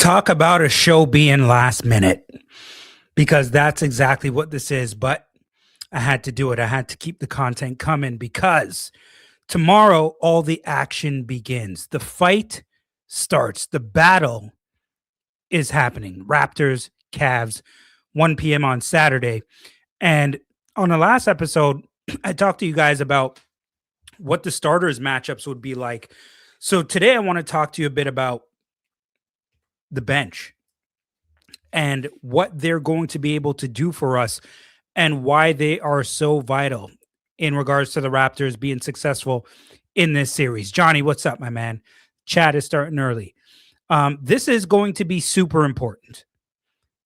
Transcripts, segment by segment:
Talk about a show being last minute, because that's exactly what this is. But I had to do it. I had to keep the content coming because tomorrow all the action begins. The fight starts. The battle is happening. Raptors, Cavs, 1 p.m. on Saturday. And on the last episode, I talked to you guys about what the starters matchups would be like. So today I want to talk to you a bit about the bench and what they're going to be able to do for us and why they are so vital in regards to the Raptors being successful in this series. Johnny, what's up, my man? Chat is starting early. This is going to be super important.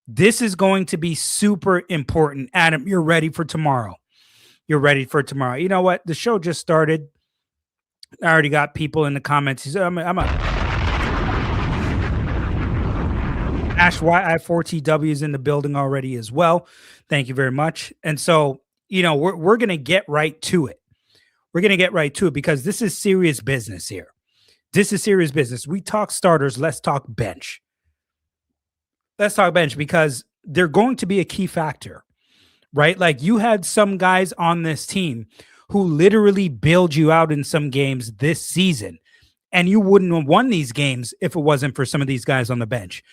This is going to be super important. Adam, you're ready for tomorrow. You're ready for tomorrow. You know what? The show just started. I already got people in the comments. I'm a Ash YI4TW is in the building already as well. Thank you very much. And so, we're going to get right to it. We're going to get right to it because this is serious business here. This is serious business. We talk starters. Let's talk bench. Let's talk bench because they're going to be a key factor, right? Like you had some guys on this team who literally bailed you out in some games this season, and you wouldn't have won these games if it wasn't for some of these guys on the bench.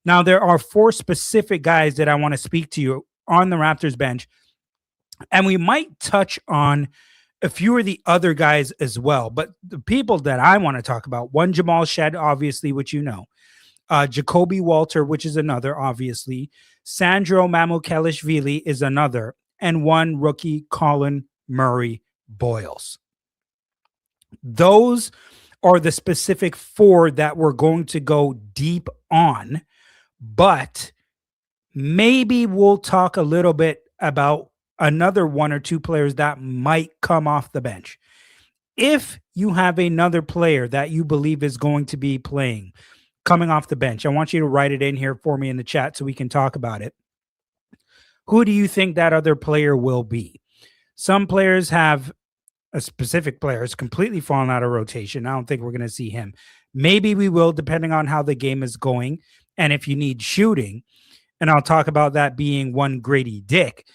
Now, there are 4 specific guys that I want to speak to you on the Raptors bench, and we might touch on a few of the other guys as well. But the people that I want to talk about, one, Jamal Shead, obviously, which you know, Jacobe Walter, which is another, obviously, Sandro Mamukelashvili is another, and one rookie, Collin Murray-Boyles. Those are the specific 4 that we're going to go deep on. But maybe we'll talk a little bit about another 1 or 2 players that might come off the bench. If you have another player that you believe is going to be playing, coming off the bench, I want you to write it in here for me in the chat so we can talk about it. Who do you think that other player will be? Some players have a specific player is completely fallen out of rotation. I don't think we're going to see him. Maybe we will, depending on how the game is going. And if you need shooting, and I'll talk about that being one Grady Dick,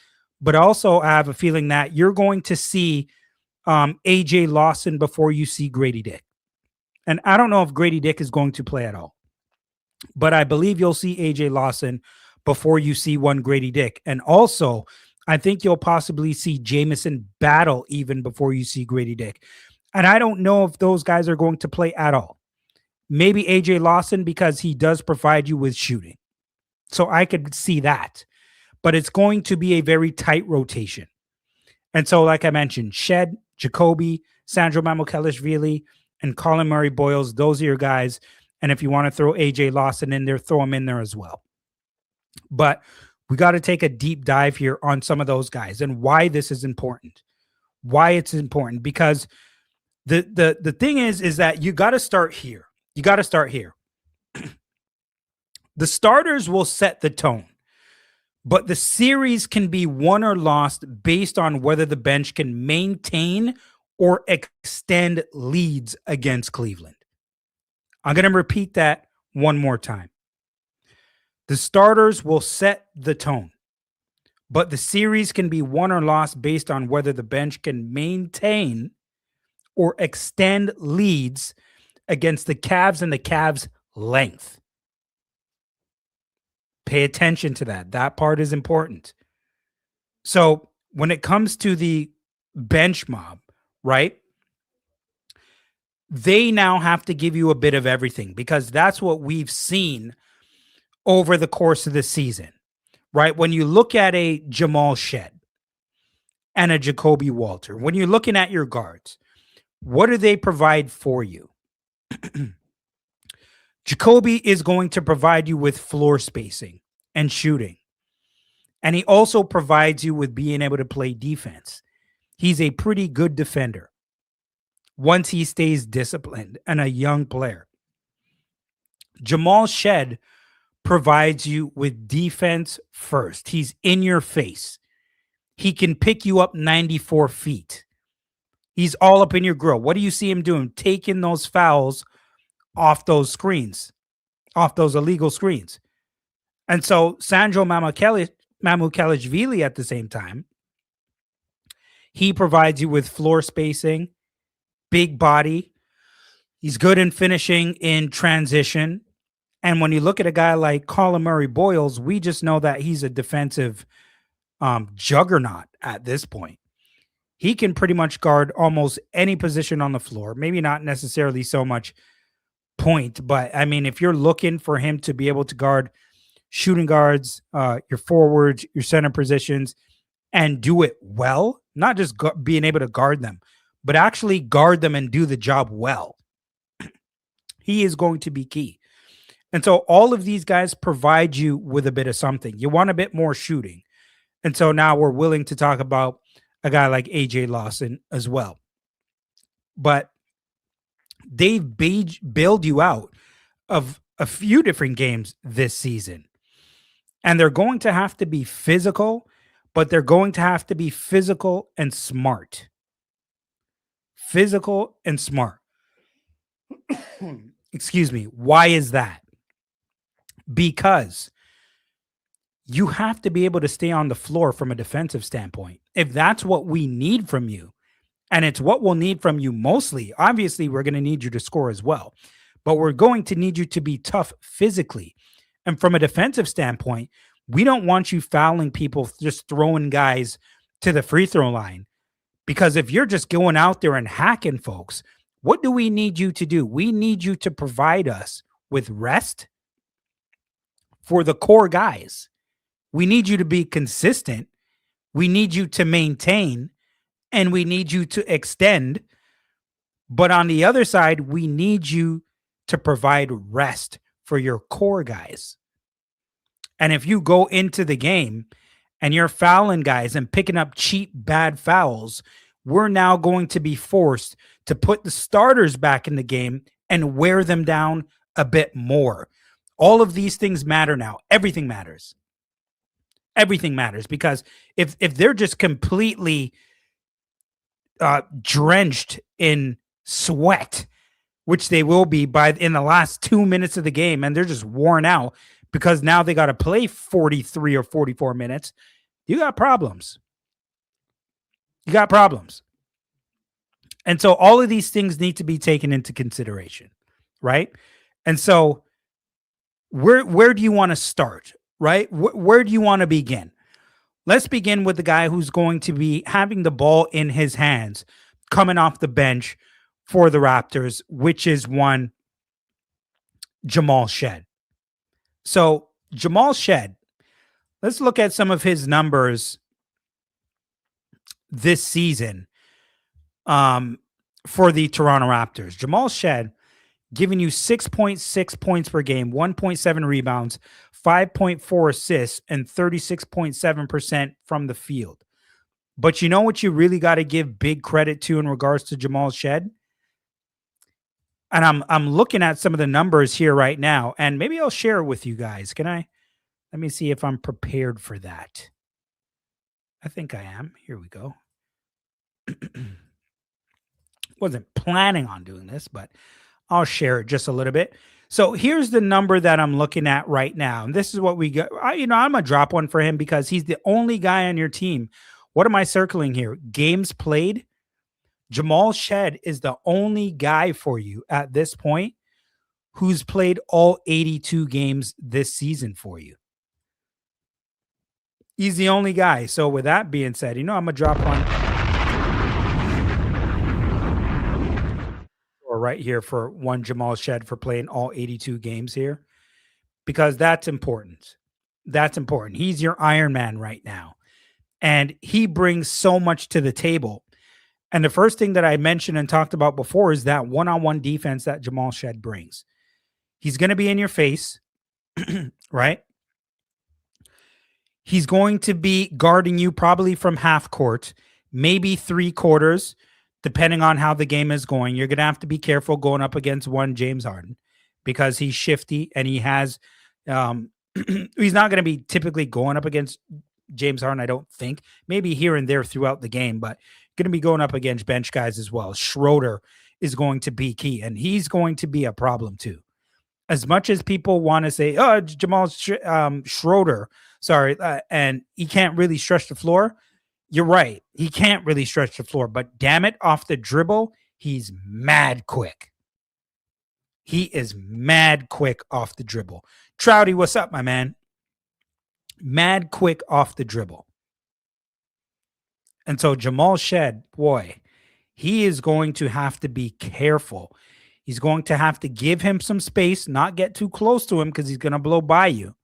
but also I have a feeling that you're going to see AJ Lawson before you see Grady Dick. And I don't know if Grady Dick is going to play at all, but I believe you'll see AJ Lawson before you see one Grady Dick. And also, I think you'll possibly see Jamison Battle even before you see Grady Dick. And I don't know if those guys are going to play at all. Maybe AJ Lawson because he does provide you with shooting. So I could see that. But it's going to be a very tight rotation. And so, like I mentioned, Shed, Jacobe, Sandro Mamukelashvili, and Collin Murray-Boyles, those are your guys. And if you want to throw AJ Lawson in there, throw him in there as well. But we got to take a deep dive here on some of those guys and why this is important. Why it's important. Because the thing is that you got to start here. You got to start here. The starters will set the tone, but the series can be won or lost based on whether the bench can maintain or extend leads against Cleveland. I'm going to repeat that one more time. The starters will set the tone, but the series can be won or lost based on whether the bench can maintain or extend leads against the Cavs and the Cavs' length. Pay attention to that. That part is important. So when it comes to the bench mob, right, they now have to give you a bit of everything because that's what we've seen over the course of the season, right? When you look at a Jamal Shead and a Jacobe Walter, when you're looking at your guards, what do they provide for you? Jacobe is going to provide you with floor spacing and shooting. And he also provides you with being able to play defense. He's a pretty good defender once he stays disciplined and a young player. Jamal Shead provides you with defense first. He's in your face. He can pick you up 94 feet. He's all up in your grill. What do you see him doing? Taking those fouls off those screens. off those illegal screens. And so Sandro Mamukelashvili at the same time, he provides you with floor spacing, big body. He's good in finishing in transition. And when you look at a guy like Collin Murray-Boyles, we just know that he's a defensive juggernaut at this point. He can pretty much guard almost any position on the floor. Maybe not necessarily so much point, but I mean, if you're looking for him to be able to guard shooting guards, your forwards, your center positions, and do it well, not just being able to guard them, but actually guard them and do the job well, he is going to be key. And so all of these guys provide you with a bit of something. You want a bit more shooting. And so now we're willing to talk about a guy like AJ Lawson as well. But they've bailed you out of a few different games this season. And they're going to have to be physical, but they're going to have to be physical and smart. Physical and smart. Excuse me. Why is that? Because you have to be able to stay on the floor from a defensive standpoint. If that's what we need from you, and it's what we'll need from you mostly, obviously we're going to need you to score as well, but we're going to need you to be tough physically. And from a defensive standpoint, we don't want you fouling people, just throwing guys to the free throw line. Because if you're just going out there and hacking folks, what do we need you to do? We need you to provide us with rest for the core guys. We need you to be consistent. We need you to maintain, and we need you to extend. But on the other side, we need you to provide rest for your core guys. And if you go into the game and you're fouling guys and picking up cheap, bad fouls, we're now going to be forced to put the starters back in the game and wear them down a bit more. All of these things matter now. Everything matters. Everything matters, because if they're just completely drenched in sweat, which they will be in the last 2 minutes of the game, and they're just worn out because now they got to play 43 or 44 minutes, you got problems. You got problems. And so all of these things need to be taken into consideration, right? And so where do you want to start, right? Where do you want to begin? Let's begin with the guy who's going to be having the ball in his hands coming off the bench for the Raptors, which is one Jamal Shead. So Jamal Shead, let's look at some of his numbers this season for the Toronto Raptors. Jamal Shead giving you 6.6 points per game, 1.7 rebounds, 5.4 assists, and 36.7% from the field. But you know what you really got to give big credit to in regards to Jamal Shead? And I'm looking at some of the numbers here right now, and maybe I'll share it with you guys. Can I? Let me see if I'm prepared for that. I think I am. Here we go. Wasn't planning on doing this, but I'll share it just a little bit. So here's the number that I'm looking at right now. And this is what we got. I'm going to drop one for him because he's the only guy on your team. What am I circling here? Games played. Jamal Shead is the only guy for you at this point who's played all 82 games this season for you. He's the only guy. So with that being said, I'm going to drop one right here for one Jamal Shead for playing all 82 games here, because that's important. That's important. He's your Iron Man right now, and he brings so much to the table. And the first thing that I mentioned and talked about before is that one-on-one defense that Jamal Shead brings. He's going to be in your face, right? He's going to be guarding you probably from half court, maybe 3/4, depending on how the game is going. You're going to have to be careful going up against one James Harden because he's shifty and he has he's not going to be typically going up against James Harden, I don't think. Maybe here and there throughout the game, but going to be going up against bench guys as well. Schroeder is going to be key, and he's going to be a problem too. as much as people want to say, oh, Schroeder, sorry, and he can't really stretch the floor. You're right. He can't really stretch the floor, but damn it, off the dribble, he's mad quick. He is mad quick off the dribble. Trouty, what's up, my man? Mad quick off the dribble. And so Jamal Shead, boy, he is going to have to be careful. He's going to have to give him some space, not get too close to him because he's going to blow by you.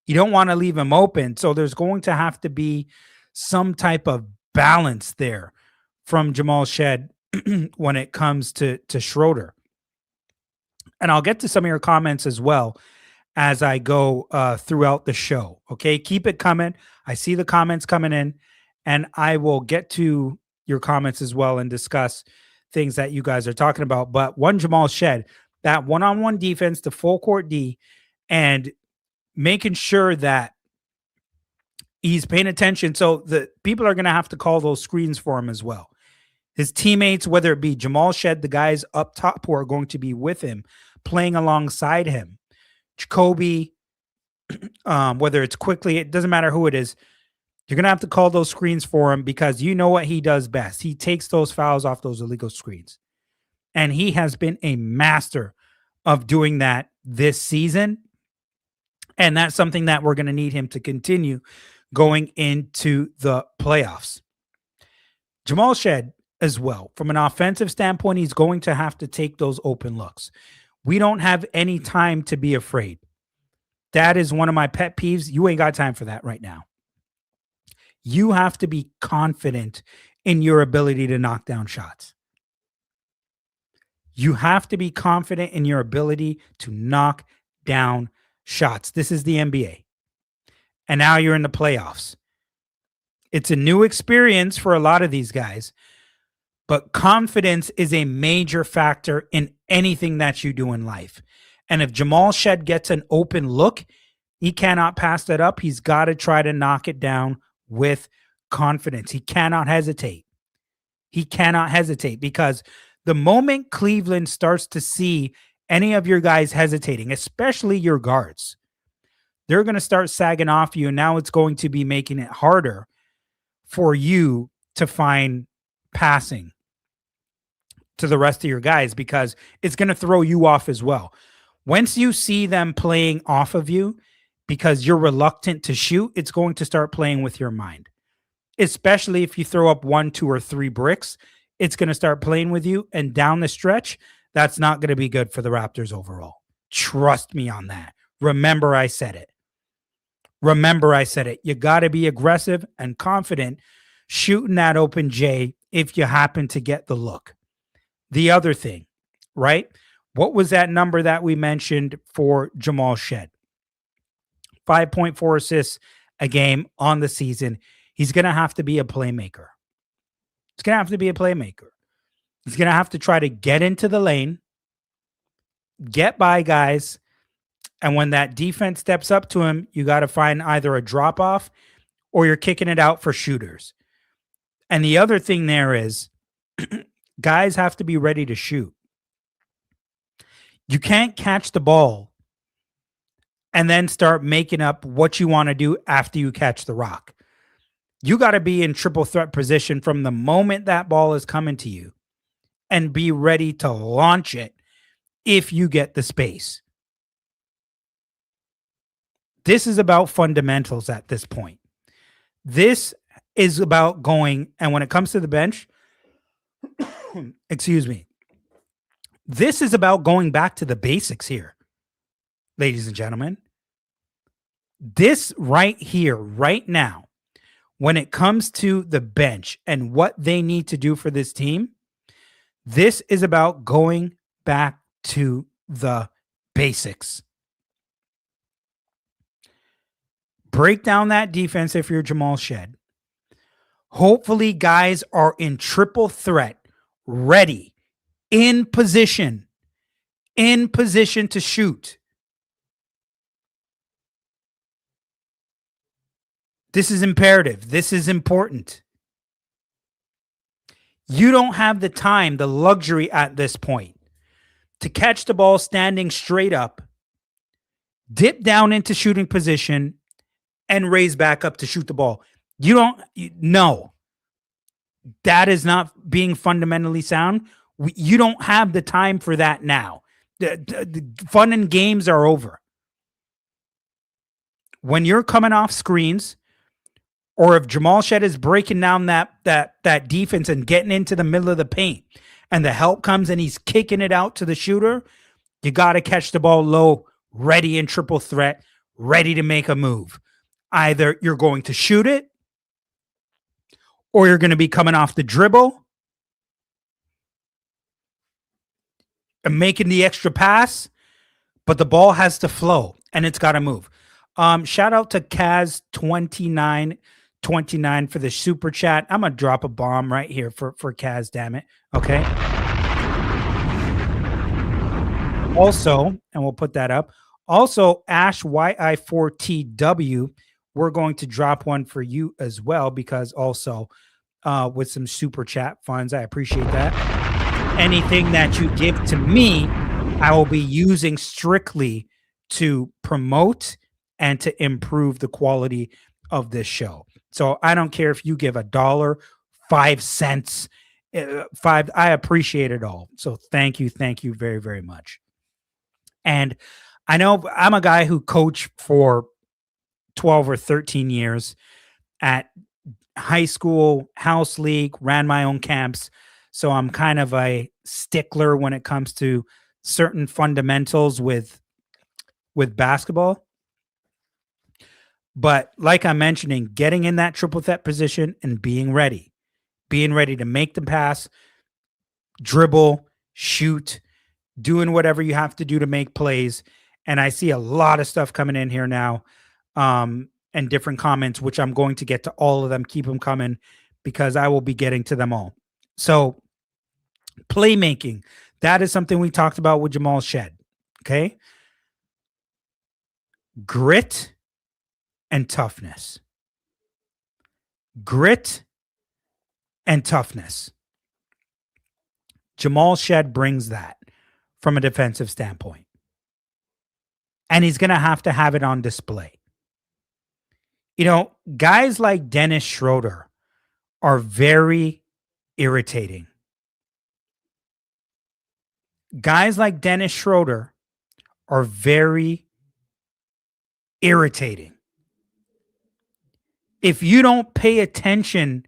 You don't want to leave him open. So there's going to have to be some type of balance there from Jamal Shead when it comes to Schroeder. And I'll get to some of your comments as well as I go throughout the show. Okay, keep it coming. I see the comments coming in, and I will get to your comments as well and discuss things that you guys are talking about. But one Jamal Shead, that one-on-one defense, the full court D, and making sure that he's paying attention. So the people are going to have to call those screens for him as well. His teammates, whether it be Jamal Shead, the guys up top who are going to be with him, playing alongside him, Jacobe, whether it's quickly, it doesn't matter who it is. You're going to have to call those screens for him because you know what he does best. He takes those fouls off those illegal screens. And he has been a master of doing that this season. And that's something that we're going to need him to continue going into the playoffs. Jamal Shead as well, from an offensive standpoint, he's going to have to take those open looks. We don't have any time to be afraid. That is one of my pet peeves. You ain't got time for that right now. You have to be confident in your ability to knock down shots. You have to be confident in your ability to knock down shots. This is the NBA. And now you're in the playoffs. It's a new experience for a lot of these guys, but confidence is a major factor in anything that you do in life. And if Jamal Shead gets an open look, he cannot pass that up. He's got to try to knock it down with confidence. He cannot hesitate. He cannot hesitate because the moment Cleveland starts to see any of your guys hesitating, especially your guards, they're going to start sagging off you. And now it's going to be making it harder for you to find passing to the rest of your guys because it's going to throw you off as well. Once you see them playing off of you because you're reluctant to shoot, it's going to start playing with your mind. Especially if you throw up 1, 2, or 3 bricks, it's going to start playing with you. And down the stretch, that's not going to be good for the Raptors overall. Trust me on that. Remember I said it. Remember I said it. You got to be aggressive and confident shooting that open J if you happen to get the look. The other thing, right? What was that number that we mentioned for Jamal Shead? 5.4 assists a game on the season. He's going to have to be a playmaker. He's going to have to be a playmaker. He's going to have to try to get into the lane, get by guys, and when that defense steps up to him, you got to find either a drop-off or you're kicking it out for shooters. And the other thing there is guys have to be ready to shoot. You can't catch the ball and then start making up what you want to do after you catch the rock. You got to be in triple threat position from the moment that ball is coming to you and be ready to launch it if you get the space. This is about fundamentals at this point. This is about going, and when it comes to the bench, excuse me, this is about going back to the basics here, ladies and gentlemen. This right here, right now, when it comes to the bench and what they need to do for this team, this is about going back to the basics. Break down that defense if you're Jamal Shead. Hopefully, guys are in triple threat, ready, in position to shoot. This is imperative. This is important. You don't have the time, the luxury at this point to catch the ball standing straight up dip down into shooting position, and raise back up to shoot the ball. No, that is not being fundamentally sound. You don't have the time for that now. The fun and games are over. When you're coming off screens, or if Jamal Shead is breaking down that defense and getting into the middle of the paint, and the help comes and he's kicking it out to the shooter, you got to catch the ball low, ready in triple threat, ready to make a move. Either you're going to shoot it, or you're going to be coming off the dribble and making the extra pass, but the ball has to flow and it's got to move. Shout out to Kaz2929 for the super chat. I'm going to drop a bomb right here for Kaz, damn it. Okay. Also, and we'll put that up. Also, Ash YI4TW, we're going to drop one for you as well, because also with some super chat funds, I appreciate that. Anything that you give to me, I will be using strictly to promote and to improve the quality of this show. So I don't care if you give $1, 5 cents, five. I appreciate it all. So thank you very, very much. And I know I'm a guy who coached for 12 or 13 years at high school, house league, ran my own camps. So I'm kind of a stickler when it comes to certain fundamentals with basketball. But like I'm mentioning, getting in that triple threat position and being ready to make the pass, dribble, shoot, doing whatever you have to do to make plays. And I see a lot of stuff coming in here now, and different comments, which I'm going to get to all of them. Keep them coming, because I will be getting to them all. So playmaking, that is something we talked about with Jamal Shead. Okay. Grit and toughness. Grit and toughness. Jamal Shead brings that from a defensive standpoint. And he's going to have it on display. You know, guys like Dennis Schroeder are very irritating. Guys like Dennis Schroeder are very irritating. If you don't pay attention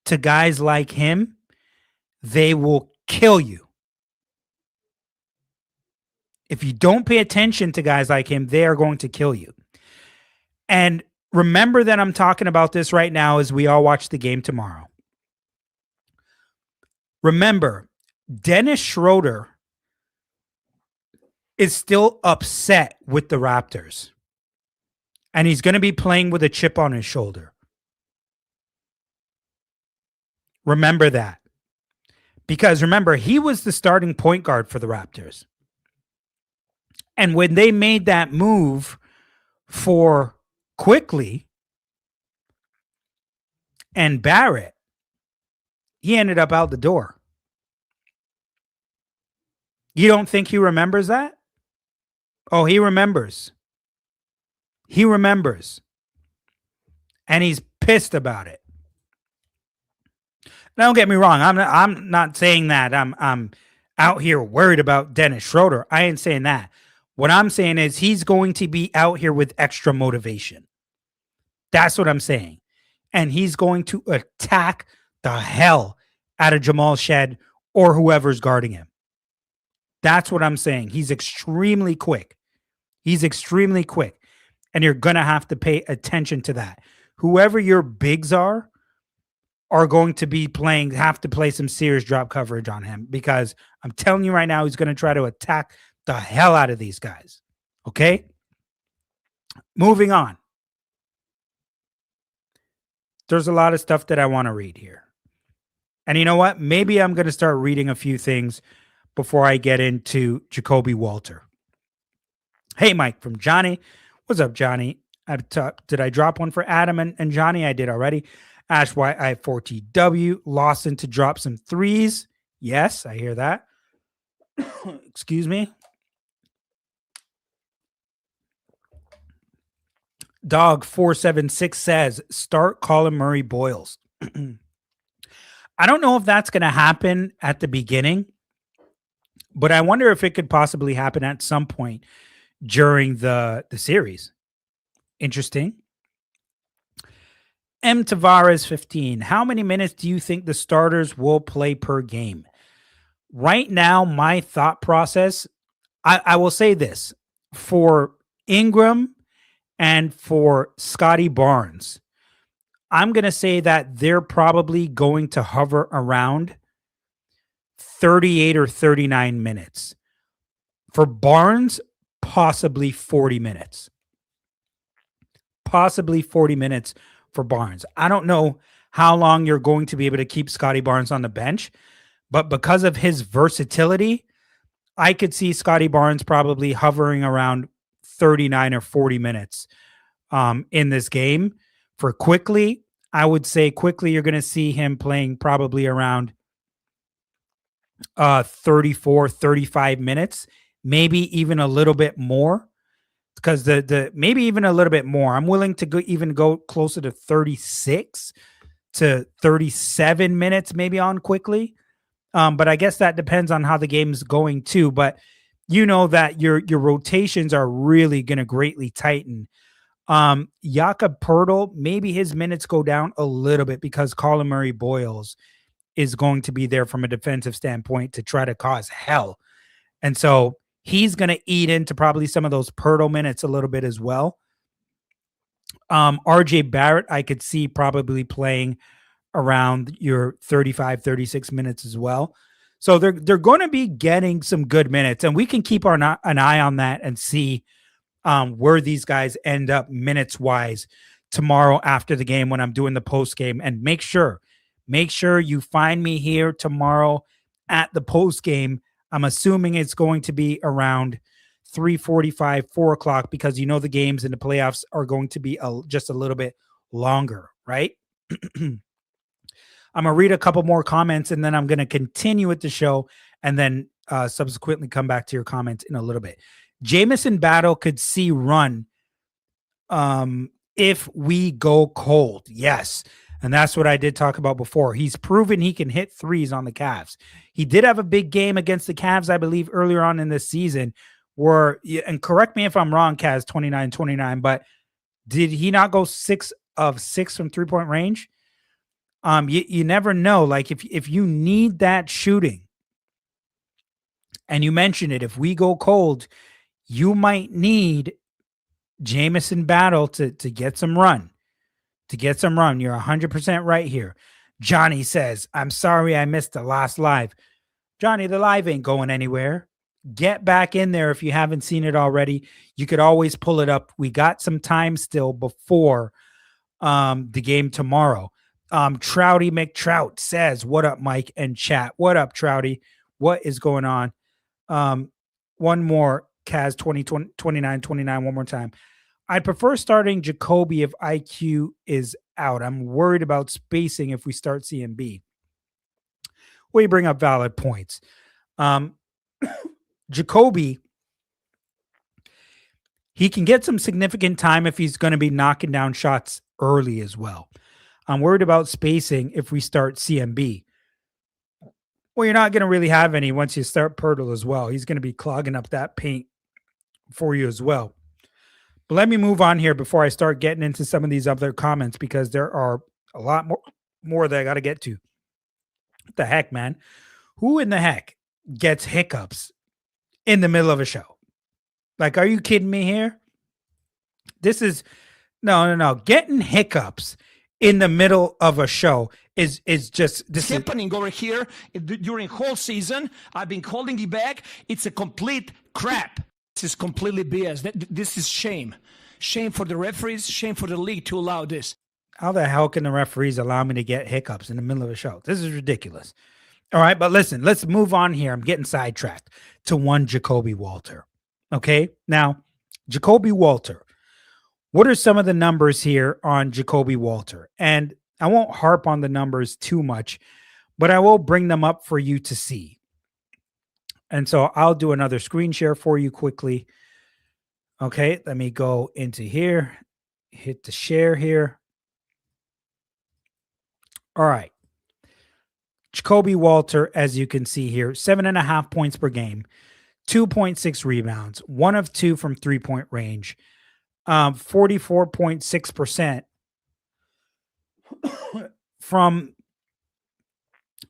to guys like him, they will kill you. If you don't pay attention to guys like him, they are going to kill you. And remember that I'm talking about this right now as we all watch the game tomorrow. Remember, Dennis Schroeder is still upset with the Raptors. And he's going to be playing with a chip on his shoulder. Remember that. Because remember, he was the starting point guard for the Raptors. And when they made that move for Quickly and Barrett, he ended up out the door. You don't think he remembers that? Oh, he remembers. He remembers. And he's pissed about it. Now, don't get me wrong. I'm not saying that I'm out here worried about Dennis Schroeder. I ain't saying that. What I'm saying is he's going to be out here with extra motivation. That's what I'm saying. And he's going to attack the hell out of Jamal Shead or whoever's guarding him. That's what I'm saying. He's extremely quick. He's extremely quick. And you're going to have to pay attention to that. Whoever your bigs are going to be have to play some serious drop coverage on him, because I'm telling you right now, he's going to try to attack the hell out of these guys. Okay? Moving on. There's a lot of stuff that I want to read here. And you know what? Maybe I'm going to start reading a few things before I get into Jacobe Walter. Hey, Mike, from Johnny. What's up, Johnny? Did I drop one for Adam and Johnny? I did already. Ash YI4TW. Lawson to drop some threes. Yes, I hear that. Excuse me. Dog 476 says start Collin Murray-Boyles. I don't know if that's going to happen at the beginning, but I wonder if it could possibly happen at some point during the series. Interesting. M. Tavares 15. How many minutes do you think the starters will play per game? Right now, my thought process, I will say this. For Ingram and for Scotty Barnes, I'm going to say that they're probably going to hover around 38 or 39 minutes. For Barnes, possibly 40 minutes. Possibly 40 minutes for Barnes. I don't know how long you're going to be able to keep Scotty Barnes on the bench, but because of his versatility, I could see Scotty Barnes probably hovering around 39 or 40 minutes in this game. For Quickly, I would say Quickly you're going to see him playing probably around 34, 35 minutes, maybe even a little bit more. Because the maybe even a little bit more. I'm willing to even go closer to 36 to 37 minutes, maybe on Quickly. But I guess that depends on how the game's going too. But you know that your rotations are really going to greatly tighten. Jakob Poeltl, maybe his minutes go down a little bit because Collin Murray-Boyles is going to be there from a defensive standpoint to try to cause hell. And so he's going to eat into probably some of those Poeltl minutes a little bit as well. RJ Barrett, I could see probably playing around your 35, 36 minutes as well. So they're going to be getting some good minutes, and we can keep an eye on that and see where these guys end up minutes-wise tomorrow after the game when I'm doing the post game. And make sure you find me here tomorrow at the post game. I'm assuming it's going to be around 3:45, 4 o'clock, because you know the games in the playoffs are going to be just a little bit longer, right? I'm going to read a couple more comments, and then I'm going to continue with the show, and then subsequently come back to your comments in a little bit. Jamison Battle could see run if we go cold. Yes. And that's what I did talk about before. He's proven he can hit threes on the Cavs. He did have a big game against the Cavs, I believe, earlier on in this season where, and correct me if I'm wrong, Cavs 29-29, but did he not go 6 of 6 from 3-point range? You never know. Like if you need that shooting, and you mentioned it, if we go cold, you might need Jamison Battle to get some run. You're 100% right here. Johnny says, I'm sorry I missed the last live. Johnny, the live ain't going anywhere. Get back in there if you haven't seen it already. You could always pull it up. We got some time still before the game tomorrow. Trouty McTrout says, what up, Mike and chat? What up, Trouty? What is going on? One more, Kaz 29-29, one more time. I prefer starting Jacobe if IQ is out. I'm worried about spacing if we start CMB. Well, you bring up valid points. Jacobe, he can get some significant time if he's going to be knocking down shots early as well. I'm worried about spacing if we start CMB. Well, you're not going to really have any once you start Poeltl as well. He's going to be clogging up that paint for you as well. But let me move on here before I start getting into some of these other comments, because there are a lot more that I got to get to. What the heck, man? Who in the heck gets hiccups in the middle of a show? Like, are you kidding me here? This is no. Getting hiccups in the middle of a show is just this happening over here during whole season. I've been holding it back. It's a complete crap. This is completely BS. This is shame. Shame for the referees, shame for the league to allow this. How the hell can the referees allow me to get hiccups in the middle of a show? This is ridiculous. All right, but listen, let's move on here. I'm getting sidetracked to one Jacobe Walter. Okay, now, Jacobe Walter. What are some of the numbers here on Jacobe Walter? And I won't harp on the numbers too much, but I will bring them up for you to see. And so I'll do another screen share for you quickly. Okay, let me go into here hit the share here. All right. Jacobe Walter, as you can see here, 7.5 points per game, 2.6 rebounds, 1 of 2 from 3-point range, 44.6% from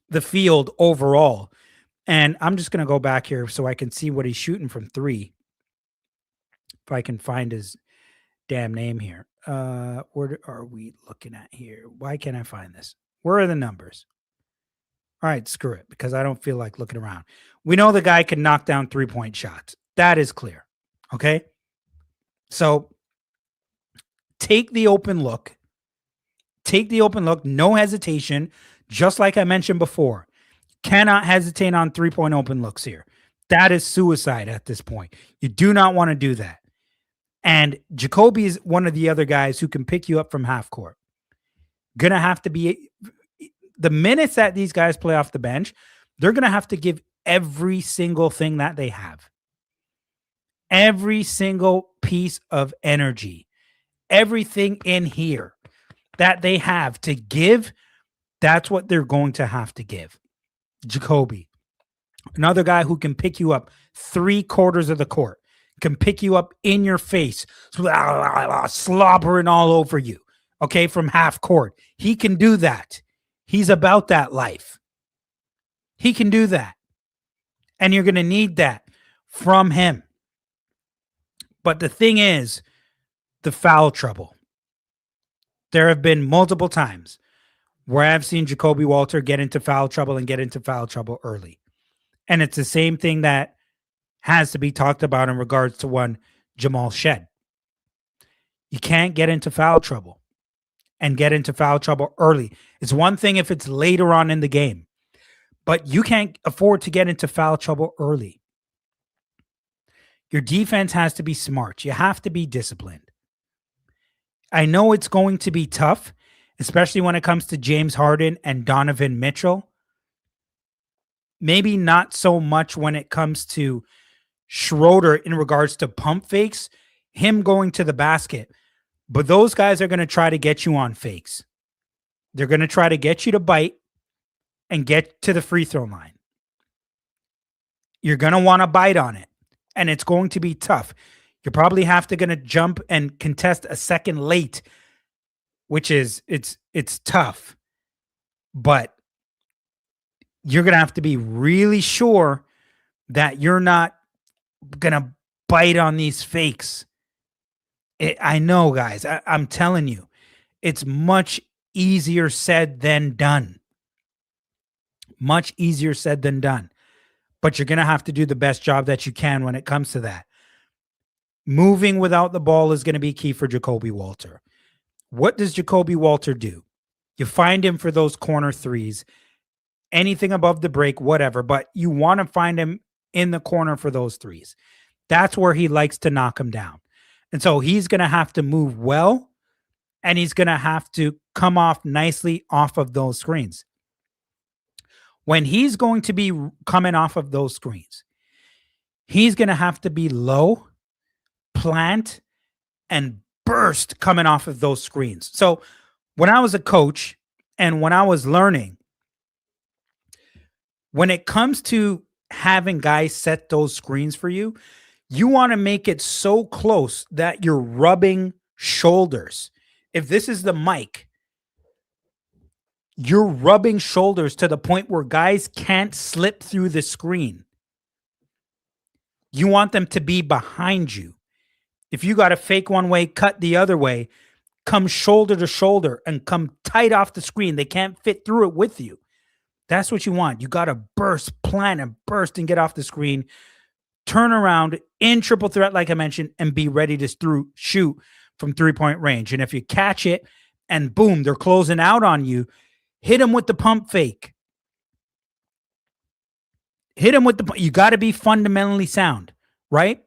the field overall. And I'm just going to go back here so I can see what he's shooting from 3. If I can find his damn name here. What are we looking at here? Why can't I find this? Where are the numbers? All right, screw it, because I don't feel like looking around. We know the guy can knock down 3-point shots. That is clear. Okay? So take the open look. Take the open look. No hesitation. Just like I mentioned before. Cannot hesitate on 3-point open looks here. That is suicide at this point. You do not want to do that. And Jacobe is one of the other guys who can pick you up from half court. Gonna have to be the minutes that these guys play off the bench, they're gonna have to give every single thing that they have. Every single piece of energy, everything in here that they have to give, that's what they're going to have to give. Jacobe, another guy who can pick you up 3/4 of the court, can pick you up in your face, slobbering all over you, okay, from half court. He can do that. He's about that life. He can do that. And you're going to need that from him. But the thing is, the foul trouble. There have been multiple times where I've seen Jacobe Walter get into foul trouble and get into foul trouble early. And it's the same thing that has to be talked about in regards to one Jamal Shead. You can't get into foul trouble and get into foul trouble early. It's one thing if it's later on in the game, but you can't afford to get into foul trouble early. Your defense has to be smart. You have to be disciplined. I know it's going to be tough, especially when it comes to James Harden and Donovan Mitchell. Maybe not so much when it comes to Schroeder in regards to pump fakes, him going to the basket. But those guys are going to try to get you on fakes. They're going to try to get you to bite and get to the free throw line. You're going to want to bite on it, and it's going to be tough. You're probably going to jump and contest a second late, which is, it's tough. But you're going to have to be really sure that you're not going to bite on these fakes. I know, guys, I'm telling you, it's much easier said than done. Much easier said than done. But you're going to have to do the best job that you can when it comes to that. Moving without the ball is going to be key for Jacobe Walter. What does Jacobe Walter do? You find him for those corner threes, anything above the break, whatever, but you want to find him in the corner for those threes. That's where he likes to knock them down. And so he's going to have to move well, and he's going to have to come off nicely off of those screens. When he's going to be coming off of those screens, he's going to have to be low, plant, and burst coming off of those screens. So when I was a coach and when I was learning, when it comes to having guys set those screens for you, you want to make it so close that you're rubbing shoulders. If this is the mic, you're rubbing shoulders to the point where guys can't slip through the screen. You want them to be behind you. If you got to fake one way, cut the other way, come shoulder to shoulder and come tight off the screen. They can't fit through it with you. That's what you want. You got to burst, plant, and burst and get off the screen. Turn around in triple threat, like I mentioned, and be ready to shoot from 3-point range. And if you catch it and boom, they're closing out on you, hit them with the pump fake. Hit them with the, you got to be fundamentally sound, right?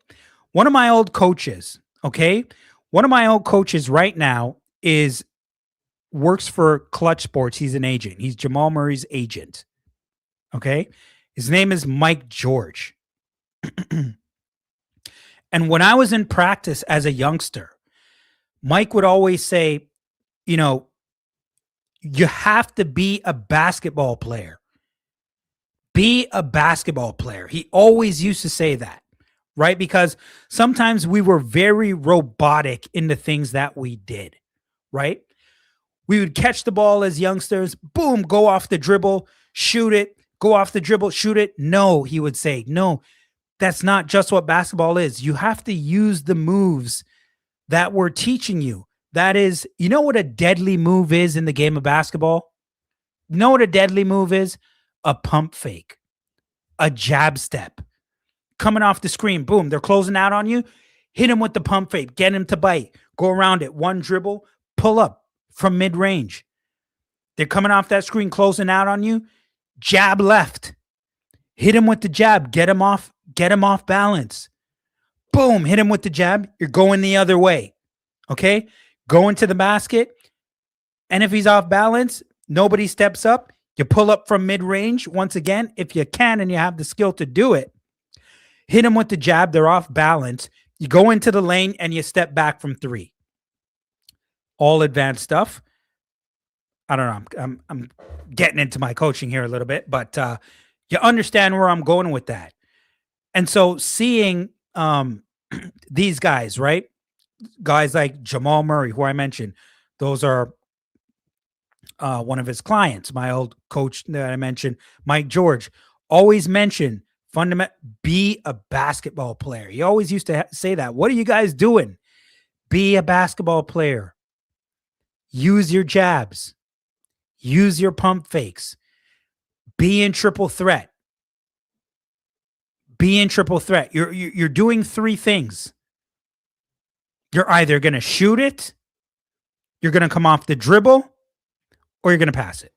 One of my old coaches, okay? One of my old coaches right now works for Clutch Sports. He's an agent. He's Jamal Murray's agent, okay? His name is Mike George. And when I was in practice as a youngster, Mike would always say, you know, you have to be a basketball player. Be a basketball player. He always used to say that, right? Because sometimes we were very robotic in the things that we did, right? We would catch the ball as youngsters, boom, go off the dribble, shoot it, go off the dribble, shoot it. No, he would say, no, that's not just what basketball is. You have to use the moves that we're teaching you. That is, you know what a deadly move is in the game of basketball? You know what a deadly move is? A pump fake, a jab step, coming off the screen. Boom, they're closing out on you. Hit him with the pump fake, get him to bite, go around it, one dribble, pull up from mid-range. They're coming off that screen, closing out on you. Jab left. Hit him with the jab, get him off balance. Boom, hit him with the jab. You're going the other way. Okay? Going to the basket. And if he's off balance, nobody steps up. You pull up from mid-range. Once again, if you can and you have the skill to do it, hit him with the jab. They're off balance. You go into the lane and you step back from three. All advanced stuff. I don't know. I'm getting into my coaching here a little bit, but you understand where I'm going with that. And so seeing these guys, right? Guys like Jamal Murray, who I mentioned, those are one of his clients. My old coach that I mentioned, Mike George, always mentioned be a basketball player. He always used to say that. What are you guys doing? Be a basketball player. Use your jabs. Use your pump fakes. Be in triple threat. Be in triple threat. You're doing three things. You're either going to shoot it, you're going to come off the dribble, or you're going to pass it.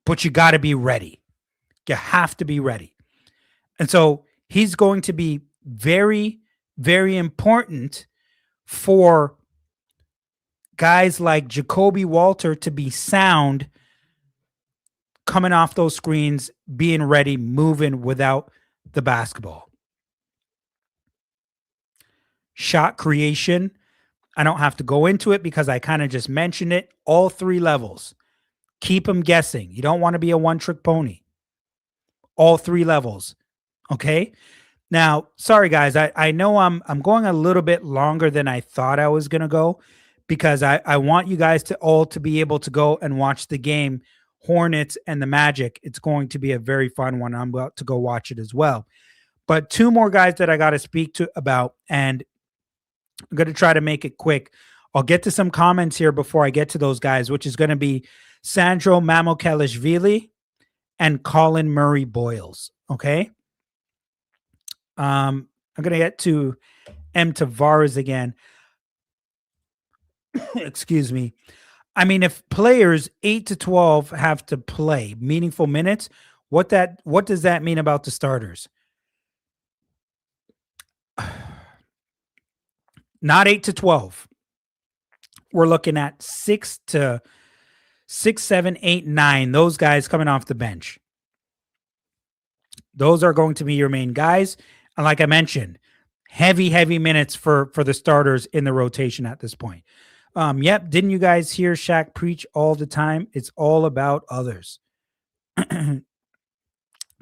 But you got to be ready. You have to be ready. And so he's going to be very, very important for guys like Jacobe Walter to be sound, coming off those screens, being ready, moving without the basketball. Shot creation, I don't have to go into it because I kind of just mentioned it. All three levels. Keep them guessing. You don't want to be a one-trick pony. All three levels. Okay? Now, sorry guys, I know I'm going a little bit longer than I thought I was going to go because I want you guys to be able to go and watch the game, Hornets and the Magic. It's going to be a very fun one. I'm about to go watch it as well. But two more guys that I got to speak to about, and I'm going to try to make it quick. I'll get to some comments here before I get to those guys, which is going to be Sandro Mamukelashvili and Collin Murray-Boyles. Okay. I'm going to get to M. Tavares again. Excuse me. I mean, if players 8 to 12 have to play meaningful minutes, what does that mean about the starters? Not 8 to 12. We're looking at 6 to 6, 7, 8, 9. Those guys coming off the bench. Those are going to be your main guys. And like I mentioned, heavy minutes for the starters in the rotation at this point. Yep. Didn't you guys hear Shaq preach all the time? It's all about others.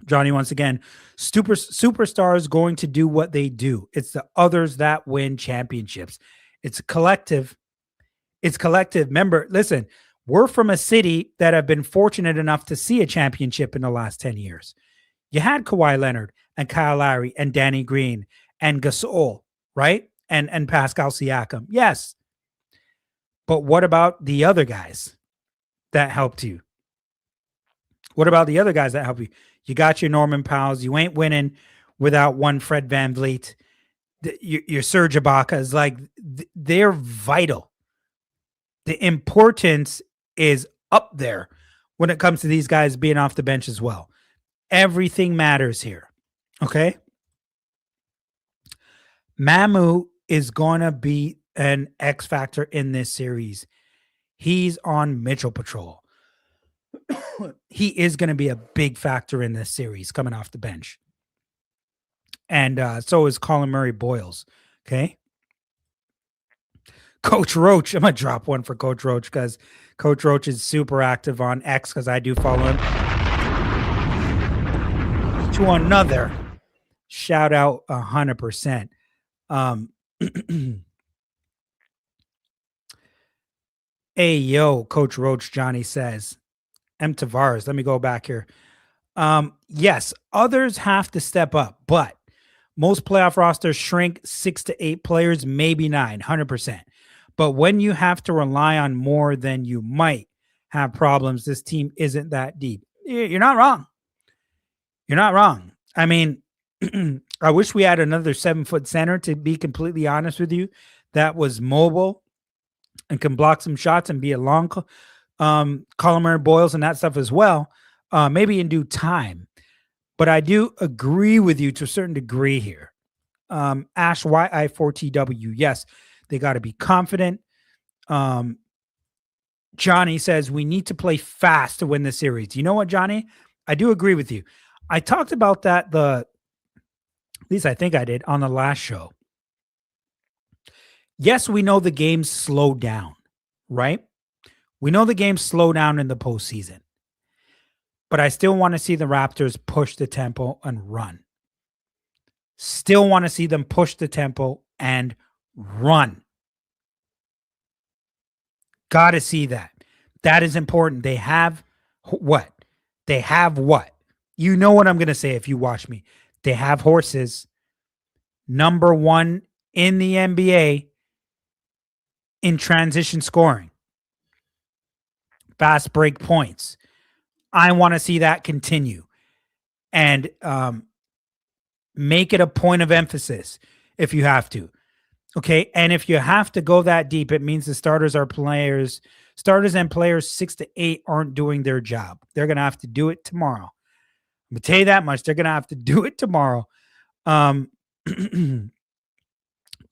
Johnny, once again, superstars going to do what they do. It's the others that win championships. It's collective. It's collective. Remember, listen, we're from a city that have been fortunate enough to see a championship in the last 10 years. You had Kawhi Leonard and Kyle Lowry and Danny Green and Gasol, right? And Pascal Siakam. Yes. But what about the other guys that helped you? What about the other guys that helped you? You got your Norman Powells. You ain't winning without one Fred VanVleet. Your Serge Ibaka's, like, they're vital. The importance is up there when it comes to these guys being off the bench as well. Everything matters here. Okay? Mamu is going to be an X factor in this series. He's on Mitchell Patrol. He is going to be a big factor in this series coming off the bench. And so is Collin Murray-Boyles. Okay? Coach Roach. I'm going to drop one for Coach Roach because Coach Roach is super active on X because I do follow him. To another shout out 100%. Hey, yo, Coach Roach, Johnny says. M. Tavares, let me go back here. Yes, others have to step up, but most playoff rosters shrink 6 to 8 players, maybe 9, 100%. But when you have to rely on more than you might have problems, this team isn't that deep. You're not wrong. You're not wrong. I mean, I wish we had another 7-foot center, to be completely honest with you, that was mobile and can block some shots and be a long Collin Murray-Boyles and that stuff as well, maybe in due time. But I do agree with you to a certain degree here. Ash YI4TW, yes, they got to be confident. Johnny says we need to play fast to win the series. You know what, Johnny? I do agree with you. I talked about that, at least I think I did, on the last show. Yes, we know the games slow down, right? We know the games slow down in the postseason. But I still want to see the Raptors push the tempo and run. Still want to see them push the tempo and run. Got to see that. That is important. They have what? They have what? You know what I'm going to say if you watch me. They have horses. Number 1 in the NBA in transition scoring. Fast break points. I want to see that continue. And make it a point of emphasis if you have to. Okay. And if you have to go that deep, it means the starters and players 6 to 8 aren't doing their job. They're going to have to do it tomorrow. I'm going to tell you that much. They're going to have to do it tomorrow. Let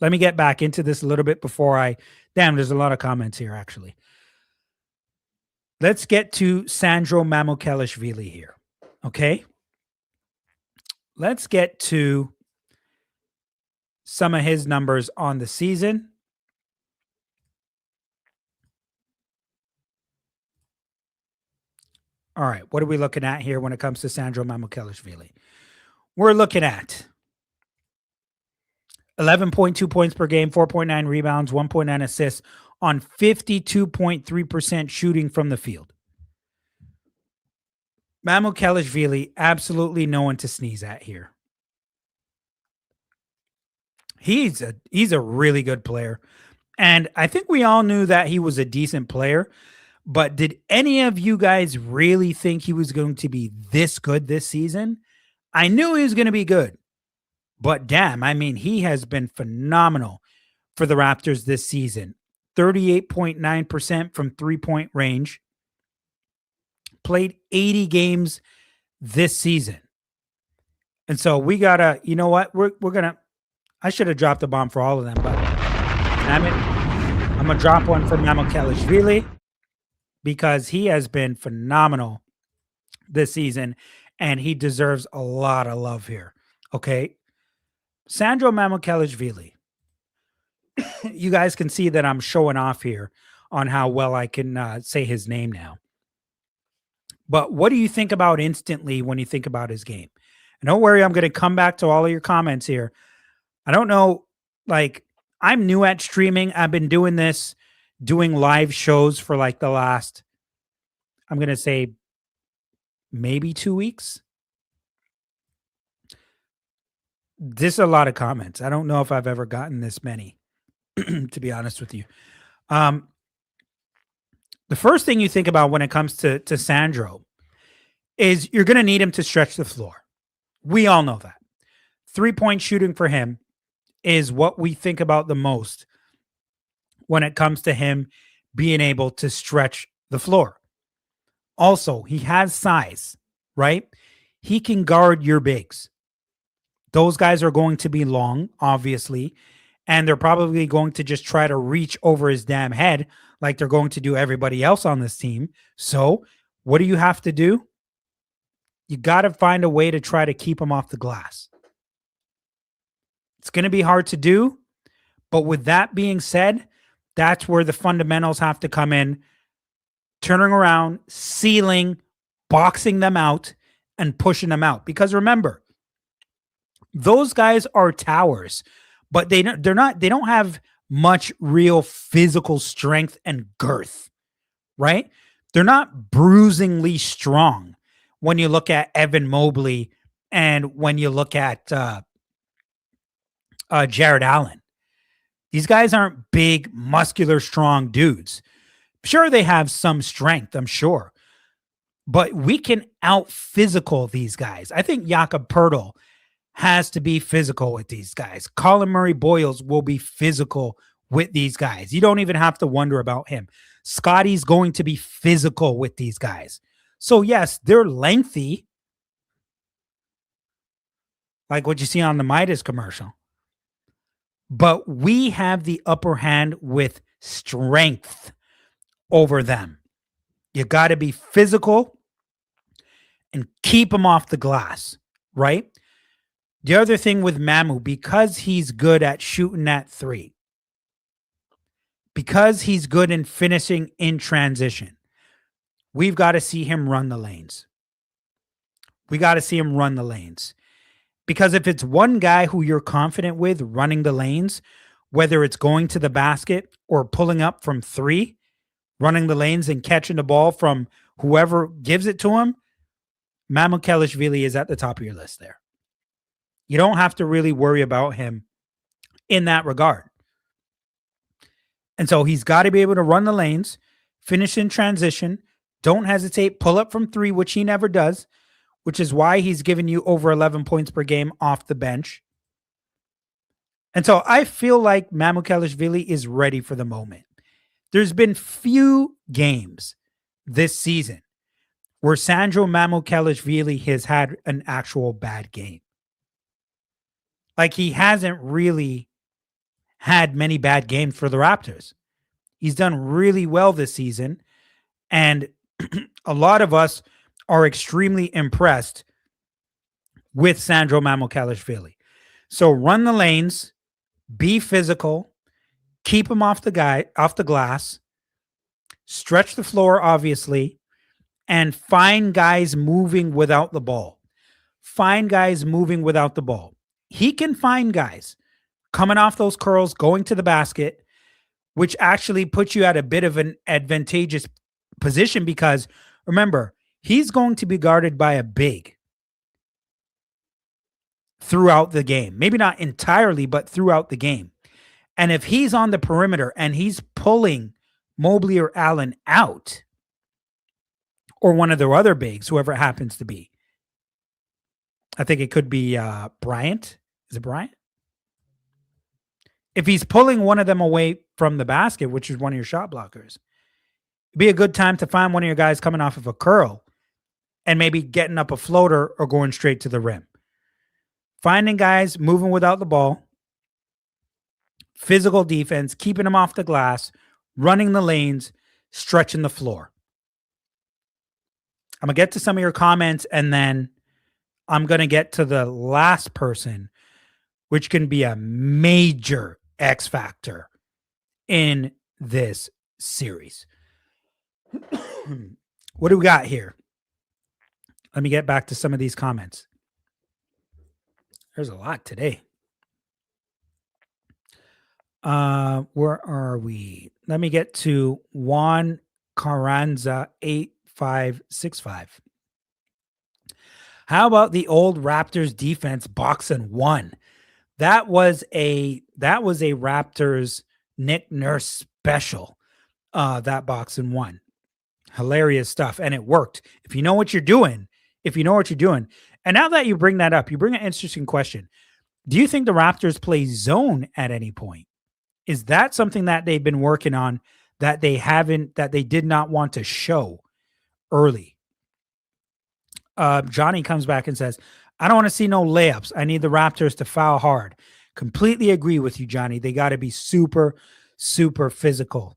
me get back into this a little bit before there's a lot of comments here, actually. Let's get to Sandro Mamukelashvili here. Okay. Let's get to some of his numbers on the season. All right, what are we looking at here when it comes to Sandro Mamukelashvili? We're looking at 11.2 points per game, 4.9 rebounds, 1.9 assists on 52.3% shooting from the field. Mamukelashvili, absolutely no one to sneeze at here. He's a really good player. And I think we all knew that he was a decent player. But did any of you guys really think he was going to be this good this season? I knew he was going to be good. But damn, I mean, he has been phenomenal for the Raptors this season. 38.9% from three-point range. Played 80 games this season. And so we got to, you know what? We're going to, I should have dropped a bomb for all of them, but damn it. I'm going to drop one for Mamukelashvili because he has been phenomenal this season and he deserves a lot of love here. Okay. Sandro Mamukelashvili. You guys can see that I'm showing off here on how well I can say his name now. But what do you think about instantly when you think about his game? And don't worry, I'm going to come back to all of your comments here. I don't know, like, I'm new at streaming. I've been doing this, doing live shows for like the last, I'm going to say, maybe 2 weeks. This is a lot of comments. I don't know if I've ever gotten this many, to be honest with you. The first thing you think about when it comes to Sandro is you're going to need him to stretch the floor. We all know that. 3-point shooting for him is what we think about the most when it comes to him being able to stretch the floor. Also, he has size, right? He can guard your bigs. Those guys are going to be long, obviously, and they're probably going to just try to reach over his damn head like they're going to do everybody else on this team. So what do you have to do? You got to find a way to try to keep him off the glass. It's going to be hard to do, but with that being said, That's where the fundamentals have to come in. Turning around, sealing, boxing them out, and pushing them out. Because remember, those guys are towers, but they don't have much real physical strength and girth, right? They're not bruisingly strong when you look at Evan Mobley and when you look at Jared Allen. These guys aren't big, muscular, strong dudes. Sure, they have some strength, I'm sure, but we can out physical these guys. I think Jakob Poeltl has to be physical with these guys. Collin Murray-Boyles will be physical with these guys. You don't even have to wonder about him. Scotty's going to be physical with these guys. So yes, they're lengthy, like what you see on the Midas commercial. But we have the upper hand with strength over them. You got to be physical and keep them off the glass, right? The other thing with Mamu, because he's good at shooting that three, because he's good in finishing in transition, we've got to see him run the lanes. We got to see him run the lanes. Because if it's one guy who you're confident with running the lanes, whether it's going to the basket or pulling up from three, running the lanes and catching the ball from whoever gives it to him, Mamukelashvili is at the top of your list there. You don't have to really worry about him in that regard. And so he's got to be able to run the lanes, finish in transition, don't hesitate, pull up from three, which he never does, which is why he's given you over 11 points per game off the bench. And so I feel like Mamukelashvili is ready for the moment. There's been few games this season where Sandro Mamukelashvili has had an actual bad game. Like, he hasn't really had many bad games for the Raptors. He's done really well this season. And a lot of us are extremely impressed with Sandro Mamukelashvili. So run the lanes, be physical, keep him off the glass, stretch the floor, obviously, and find guys moving without the ball. Find guys moving without the ball. He can find guys coming off those curls, going to the basket, which actually puts you at a bit of an advantageous position because, remember, he's going to be guarded by a big throughout the game. Maybe not entirely, but throughout the game. And if he's on the perimeter and he's pulling Mobley or Allen out, or one of their other bigs, whoever it happens to be. I think it could be Bryant. Is it Bryant? If he's pulling one of them away from the basket, which is one of your shot blockers, it'd be a good time to find one of your guys coming off of a curl and maybe getting up a floater or going straight to the rim. Finding guys moving without the ball, physical defense, keeping them off the glass, running the lanes, stretching the floor. I'm going to get to some of your comments, and then I'm going to get to the last person, which can be a major X factor in this series. What do we got here? Let me get back to some of these comments. There's a lot today. Where are we? Let me get to Juan Carranza 8565. How about the old Raptors defense boxing one? That was a Raptors Nick Nurse special. That boxing one. Hilarious stuff. And it worked. If you know what you're doing. And now that you bring that up, you bring an interesting question. Do you think the Raptors play zone at any point? Is that something that they've been working on that they did not want to show early? Johnny comes back and says, I don't want to see no layups. I need the Raptors to foul hard. Completely agree with you, Johnny. They got to be super, super physical.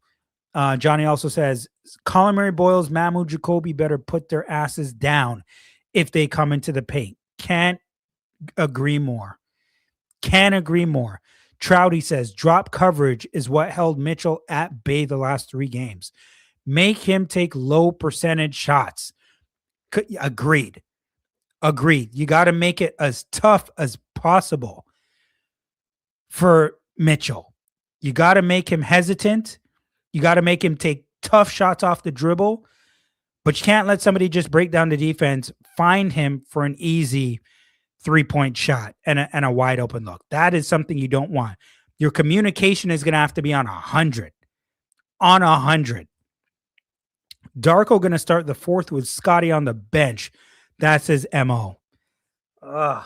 Johnny also says, Collin Murray-Boyles, Mamu, Jacobe better put their asses down if they come into the paint. Can't agree more. Trouty says drop coverage is what held Mitchell at bay the last 3 games. Make him take low percentage shots. Agreed. You got to make it as tough as possible for Mitchell. You got to make him hesitant. You got to make him take tough shots off the dribble, but you can't let somebody just break down the defense, find him for an easy 3-point shot and a wide open look. That is something you don't want. Your communication is going to have to be on 100. On 100. Darko going to start the fourth with Scotty on the bench. That's his MO. Ugh.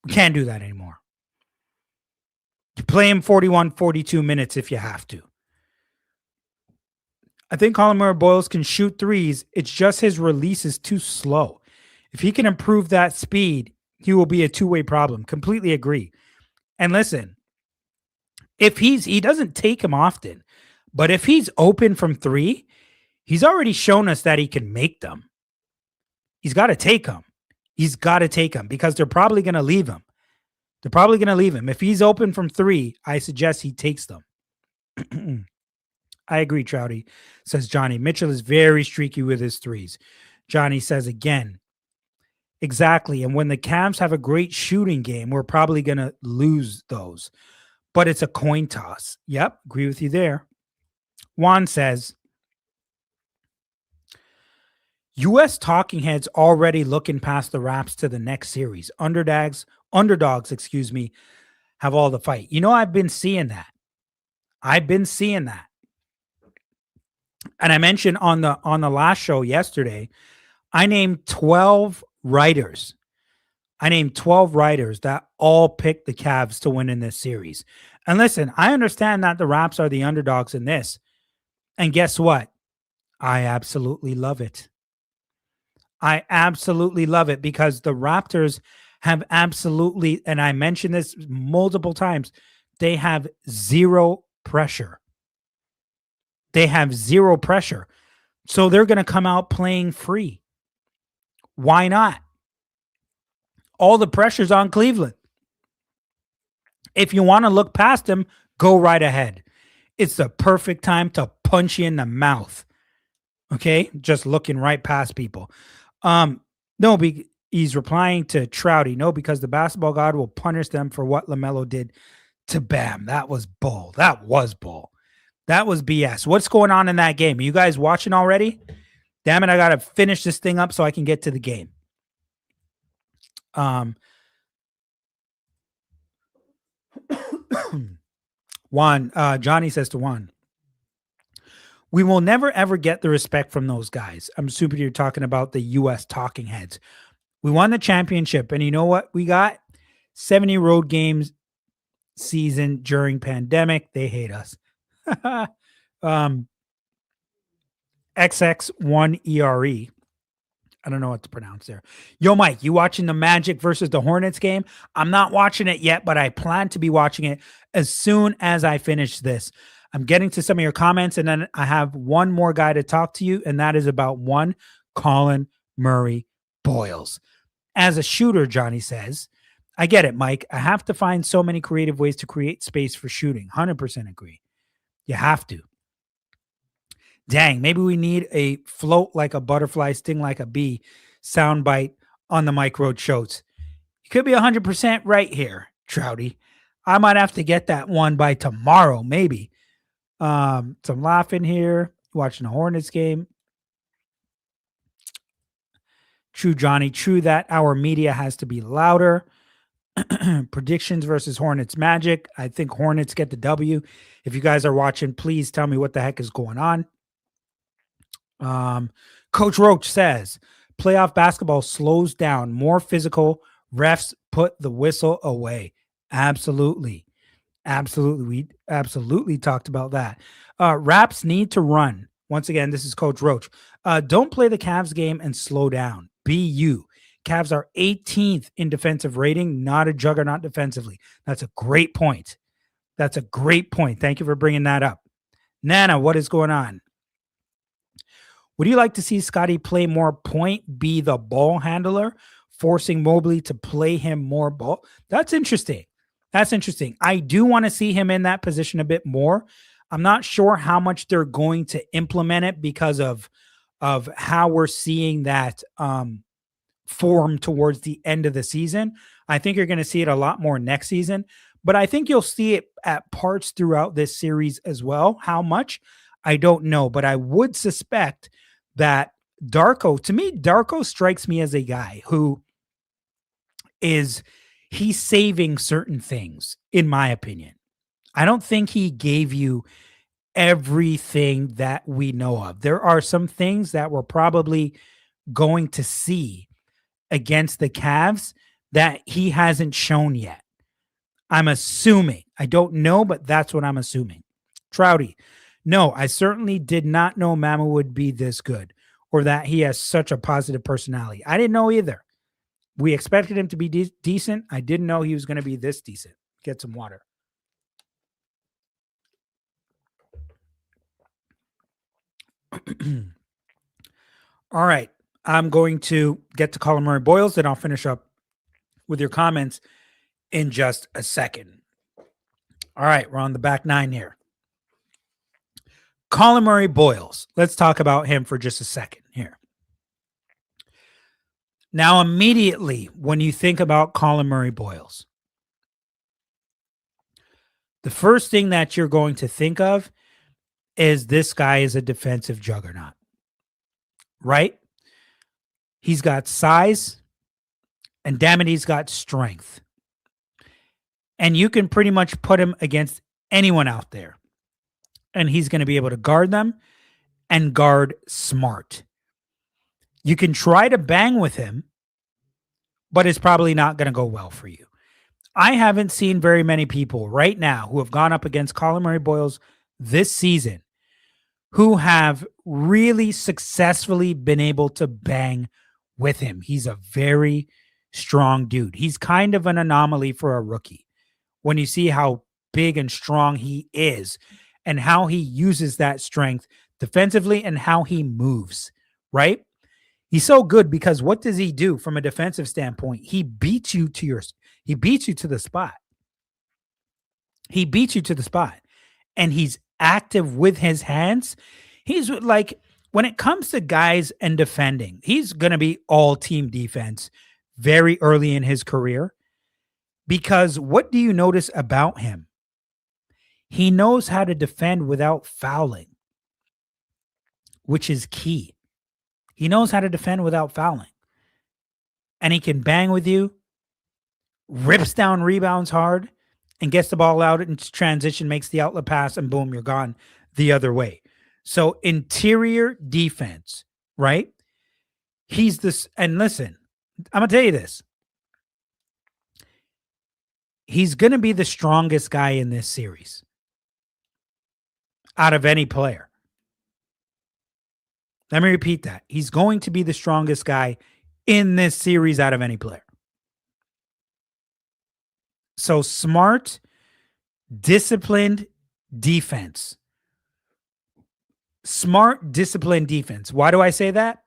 We can't do that anymore. You play him 41, 42 minutes if you have to. I think Collin Murray-Boyles can shoot threes. It's just his release is too slow. If he can improve that speed, he will be a two-way problem. Completely agree. And listen, if he doesn't take him often, but if he's open from 3, he's already shown us that he can make them. He's got to take them. He's got to take them because they're probably going to leave him. If he's open from 3, I suggest he takes them. I agree, Trouty, says Johnny. Mitchell is very streaky with his threes. Johnny says again, exactly. And when the Cavs have a great shooting game, we're probably going to lose those. But it's a coin toss. Yep, agree with you there. Juan says, U.S. talking heads already looking past the Raps to the next series. Underdogs, have all the fight. You know, I've been seeing that. And I mentioned on the last show yesterday, I named 12 writers. That all picked the Cavs to win in this series. And listen, I understand that the Raps are the underdogs in this. And guess what? I absolutely love it. Because the Raptors have absolutely, and I mentioned this multiple times, they have zero pressure. So they're going to come out playing free. Why not? All the pressure's on Cleveland. If you want to look past them, go right ahead. It's the perfect time to punch you in the mouth. Okay? Just looking right past people. He's replying to Trouty. No, because the basketball god will punish them for what LaMelo did to Bam. That was bull. That was BS. What's going on in that game? Are you guys watching already? Damn it, I got to finish this thing up so I can get to the game. Johnny says to Juan, we will never, ever get the respect from those guys. I'm assuming you're talking about the U.S. talking heads. We won the championship, and you know what we got? 70 road games season during pandemic. They hate us. XX1 ERE. I don't know what to pronounce there. Yo, Mike, you watching the Magic versus the Hornets game? I'm not watching it yet, but I plan to be watching it as soon as I finish this. I'm getting to some of your comments, and then I have one more guy to talk to you, and that is about one Collin Murray-Boyles. As a shooter, Johnny says, I get it, Mike. I have to find so many creative ways to create space for shooting. 100% agree. You have to. Dang, maybe we need a float like a butterfly, sting like a bee soundbite on the Mike Roach shows. You could be 100% right here, Trouty. I might have to get that one by tomorrow, maybe. Some laughing here, watching the Hornets game. True, Johnny. True that our media has to be louder. Predictions versus Hornets Magic. I think Hornets get the W. If you guys are watching, please tell me what the heck is going on. Coach Roach says playoff basketball slows down, more physical. Refs put the whistle away. Absolutely. We absolutely talked about that. Raps need to run. Once again, this is Coach Roach. Don't play the Cavs game and slow down. Be you. Cavs are 18th in defensive rating, not a juggernaut defensively. That's a great point. Thank you for bringing that up. Nana, what is going on? Would you like to see Scotty play more point, be the ball handler, forcing Mobley to play him more ball? That's interesting. That's interesting. I do want to see him in that position a bit more. I'm not sure how much they're going to implement it because of how we're seeing that form towards the end of the season. I think you're going to see it a lot more next season, but I think you'll see it at parts throughout this series as well. How much? I don't know, but I would suspect that to me, Darko strikes me as a guy who he's saving certain things, in my opinion. I don't think he gave you everything that we know of. There are some things that we're probably going to see against the Cavs that he hasn't shown yet. I'm assuming. I don't know, but that's what I'm assuming. Trouty. No, I certainly did not know Mama would be this good or that he has such a positive personality. I didn't know either. We expected him to be decent. I didn't know he was going to be this decent. Get some water. All right. I'm going to get to Collin Murray-Boyles, then I'll finish up with your comments in just a second. All right. We're on the back nine here. Collin Murray-Boyles. Let's talk about him for just a second here. Now, immediately, when you think about Collin Murray-Boyles, the first thing that you're going to think of is this guy is a defensive juggernaut, right? He's got size, and damn it, he's got strength. And you can pretty much put him against anyone out there, and he's going to be able to guard them and guard smart. You can try to bang with him, but it's probably not going to go well for you. I haven't seen very many people right now who have gone up against Collin Murray-Boyles this season who have really successfully been able to bang with him. He's a very strong dude. He's kind of an anomaly for a rookie when you see how big and strong he is and how he uses that strength defensively and how he moves, right? He's so good because what does he do from a defensive standpoint? He beats you to the spot. He beats you to the spot. And he's active with his hands. He's like, when it comes to guys and defending, he's going to be all team defense very early in his career. Because what do you notice about him? He knows how to defend without fouling, which is key. He knows how to defend without fouling. And he can bang with you, rips down rebounds hard, and gets the ball out into transition, makes the outlet pass, and boom, you're gone the other way. So interior defense, right? He's this, and listen, I'm going to tell you this. He's going to be the strongest guy in this series out of any player. Let me repeat that. He's going to be the strongest guy in this series out of any player. So smart, disciplined defense. Smart, disciplined defense. Why do I say that?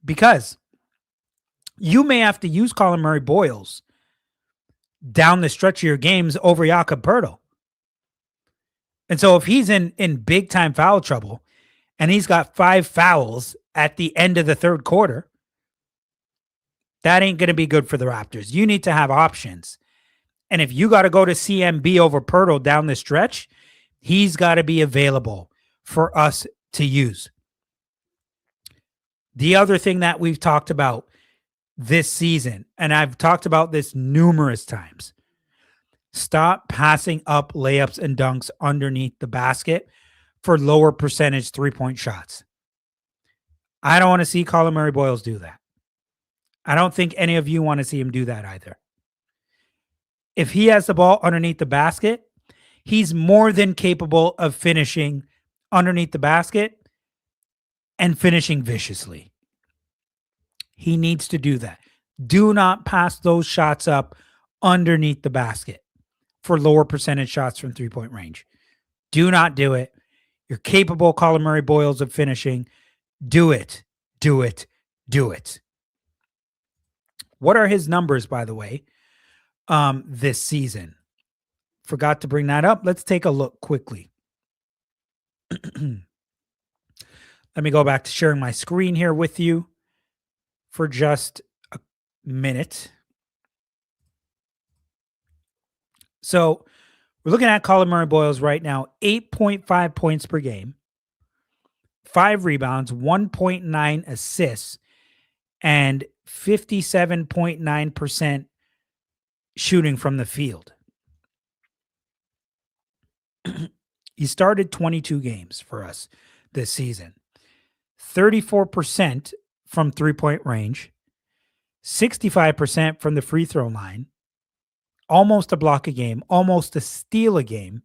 Because you may have to use Collin Murray-Boyles down the stretch of your games over Jakob Poeltl. And so if he's in big time foul trouble and he's got 5 fouls at the end of the third quarter, that ain't going to be good for the Raptors. You need to have options. And if you got to go to CMB over Poeltl down the stretch, he's got to be available for us to use. The other thing that we've talked about this season, and I've talked about this numerous times, stop passing up layups and dunks underneath the basket for lower percentage 3-point shots. I don't want to see Collin Murray-Boyles do that. I don't think any of you want to see him do that either. If he has the ball underneath the basket, he's more than capable of finishing underneath the basket and finishing viciously. He needs to do that. Do not pass those shots up underneath the basket for lower percentage shots from 3-point range. Do not do it. You're capable, Collin Murray-Boyles, of finishing. Do it. Do it. Do it. What are his numbers, by the way? this season. Forgot to bring that up. Let's take a look quickly. Let me go back to sharing my screen here with you for just a minute. So we're looking at Collin Murray-Boyles right now, 8.5 points per game, 5 rebounds, 1.9 assists, and 57.9% shooting from the field. He started 22 games for us this season. 34% from three-point range, 65% from the free throw line, almost a block a game, almost a steal a game.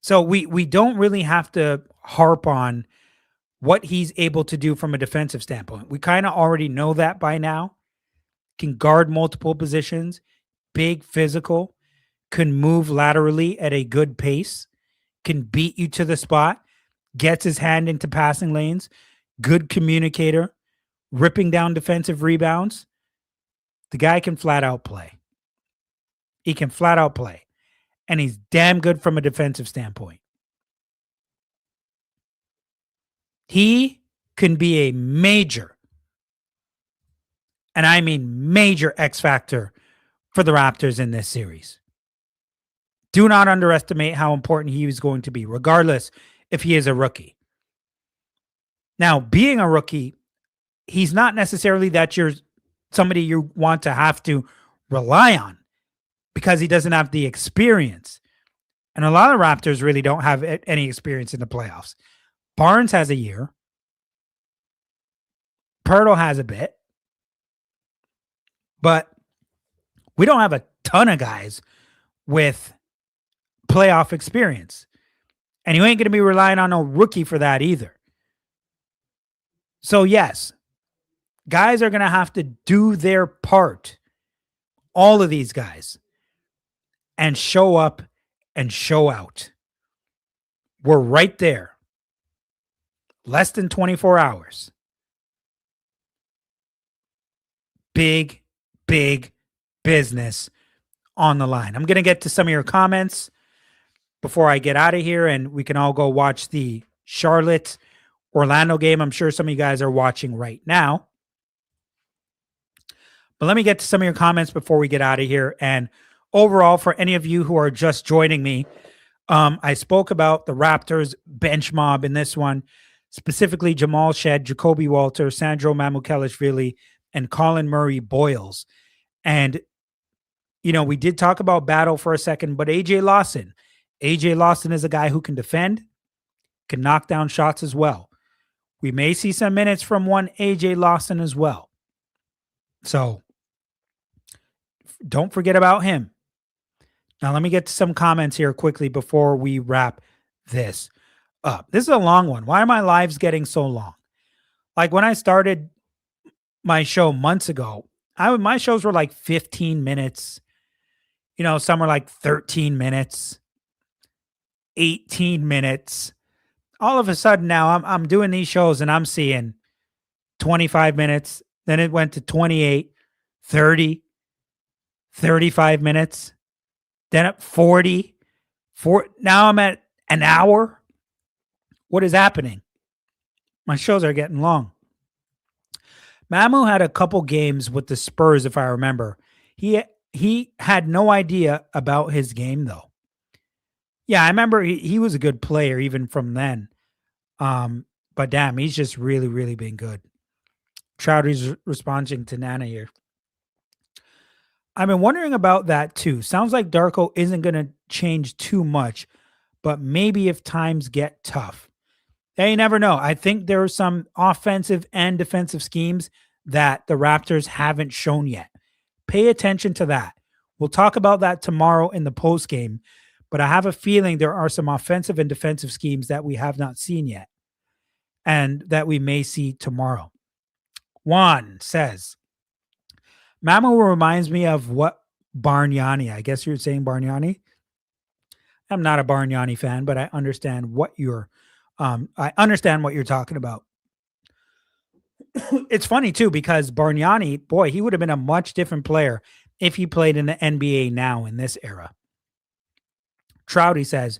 So we don't really have to harp on what he's able to do from a defensive standpoint. We kind of already know that by now. Can guard multiple positions, big, physical, can move laterally at a good pace, can beat you to the spot, gets his hand into passing lanes, good communicator, ripping down defensive rebounds. The guy can flat out play. He can flat out play. And he's damn good from a defensive standpoint. He can be a major, and I mean major, X factor for the Raptors in this series. Do not underestimate how important he is going to be, regardless if he is a rookie. Now, being a rookie, he's not necessarily that you're somebody you want to have to rely on because he doesn't have the experience. And a lot of Raptors really don't have any experience in the playoffs. Barnes has a year. Pirtle has a bit. But we don't have a ton of guys with playoff experience. And you ain't going to be relying on a rookie for that either. So yes, guys are going to have to do their part. All of these guys. And show up and show out. We're right there. Less than 24 hours. Big, big business on the line. I'm going to get to some of your comments before I get out of here, and we can all go watch the Charlotte-Orlando game. I'm sure some of you guys are watching right now. But let me get to some of your comments before we get out of here. And overall, for any of you who are just joining me, I spoke about the Raptors bench mob in this one. Specifically, Jamal Shead, Jacobe Walter, Sandro Mamukelashvili, and Collin Murray-Boyles. And, you know, we did talk about battle for a second, but AJ Lawson is a guy who can defend, can knock down shots as well. We may see some minutes from one AJ Lawson as well. So don't forget about him. Now, let me get to some comments here quickly before we wrap this up. This is a long one. Why are my lives getting so long? Like when I started my show months ago, my shows were like 15 minutes. You know, some were like 13 minutes, 18 minutes. All of a sudden now I'm doing these shows and I'm seeing 25 minutes. Then it went to 28, 30, 35 minutes. Then at 40. Now I'm at an hour. What is happening? My shows are getting long. Mamu had a couple games with the Spurs, if I remember. He had no idea about his game, though. Yeah, I remember he was a good player even from then. But damn, he's just really, really been good. Trouty's responding to Nana here. I've been wondering about that too. Sounds like Darko isn't going to change too much, but maybe if times get tough. You never know. I think there are some offensive and defensive schemes that the Raptors haven't shown yet. Pay attention to that. We'll talk about that tomorrow in the post game, but I have a feeling there are some offensive and defensive schemes that we have not seen yet and that we may see tomorrow. Juan says, Mamu reminds me of what Bargnani. I guess you're saying Bargnani. I'm not a Bargnani fan, but I understand what you're talking about. It's funny too, because Bargnani, boy, he would have been a much different player if he played in the NBA now in this era. Trouty says,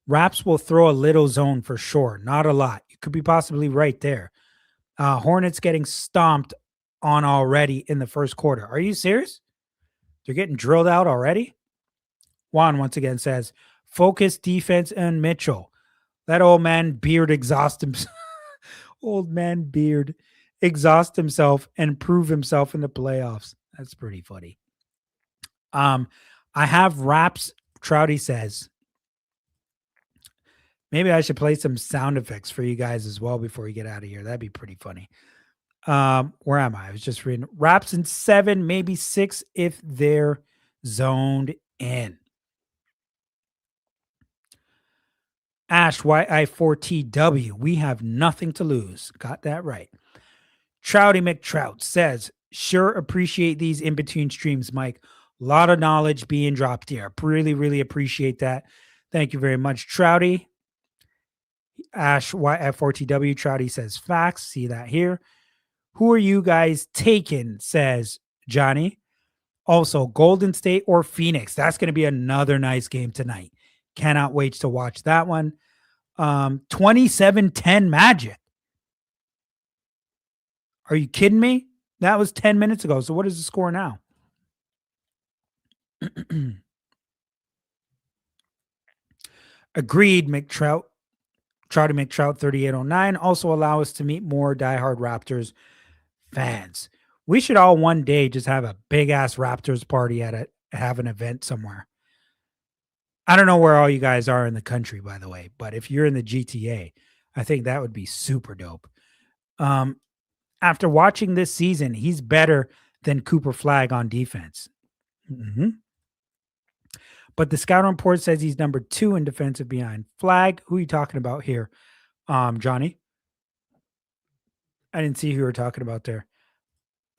Raps will throw a little zone for sure. Not a lot. You could be possibly right there. Hornets getting stomped on already in the first quarter. Are you serious? They're getting drilled out already? Juan once again says, focus defense and Mitchell. Let old man Beard exhaust himself. Old man Beard exhaust himself and prove himself in the playoffs. That's pretty funny. I have Raps, Trouty says. Maybe I should play some sound effects for you guys as well before we get out of here. That'd be pretty funny. Where am I? I was just reading. Raps in 7, maybe 6 if they're zoned in. Ash YI4TW. We have nothing to lose. Got that right. Trouty McTrout says, sure appreciate these in-between streams, Mike. A lot of knowledge being dropped here. Really, really appreciate that. Thank you very much, Trouty. Ash YF4TW. Trouty says facts. See that here. Who are you guys taking? Says Johnny. Also, Golden State or Phoenix. That's going to be another nice game tonight. Cannot wait to watch that one. 27-10 Magic. Are you kidding me? That was 10 minutes ago. So what is the score now? Agreed, McTrout. Try to make Trout 3809. Also allow us to meet more diehard Raptors fans. We should all one day just have a big ass Raptors party have an event somewhere. I don't know where all you guys are in the country, by the way, but if you're in the GTA, I think that would be super dope. After watching this season, he's better than Cooper Flagg on defense. Mm-hmm. But the scouting report says he's number 2 in defensive behind Flagg. Who are you talking about here, Johnny? I didn't see who you were talking about there.